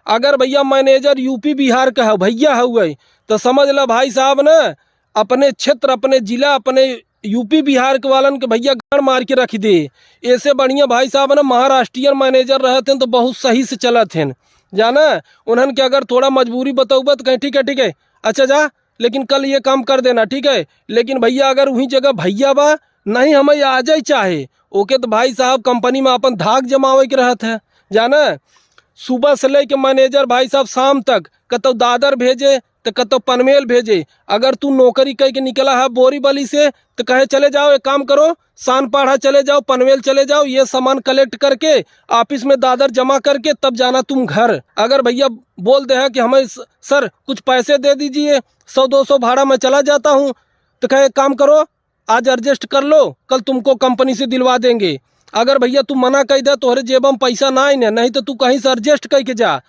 अगर भैया manager UP Bihar का है भैया हुए तो समझ ला भाई साहब ना, अपने क्षेत्र अपने जिला अपने यूपी बिहार के वालन के भैया गाड़ मार के रख दे। ऐसे बढ़िया भाई साहब ना महाराष्ट्रियन मैनेजर रहते तो बहुत सही से चलत हैं, जाना उन्हन के अगर थोड़ा मजबूरी बताऊबा तो कहीं ठीक है अच्छा जा, लेकिन कल ये काम कर देना ठीक है। लेकिन भैया अगर वही जगह भैया बा नहीं हमें आ जाए चाहे ओके तो भाई साहब कंपनी में अपन धाक जमावे के रहत है, जाना सुबह से लेके मैनेजर भाई साहब शाम तक कतो दादर भेजे तो कतो पनवेल भेजे। अगर तू नौकरी कह के निकला है बोरीवली से तो कहे चले जाओ एक काम करो सानपाड़ा चले जाओ पनवेल चले जाओ, ये सामान कलेक्ट करके ऑफिस में दादर जमा करके तब जाना तुम घर। अगर भैया बोल दे है कि हमें सर कुछ पैसे दे दीजिए 100-200 भाड़ा में चला जाता हूँ तो कहे काम करो आज एडजस्ट कर लो कल तुमको कंपनी से दिलवा देंगे। अगर भैया तू मना कह दे तोहरे जेब में पैसा ना आई नहीं तो तू कहीं से एडजस्ट करके जा।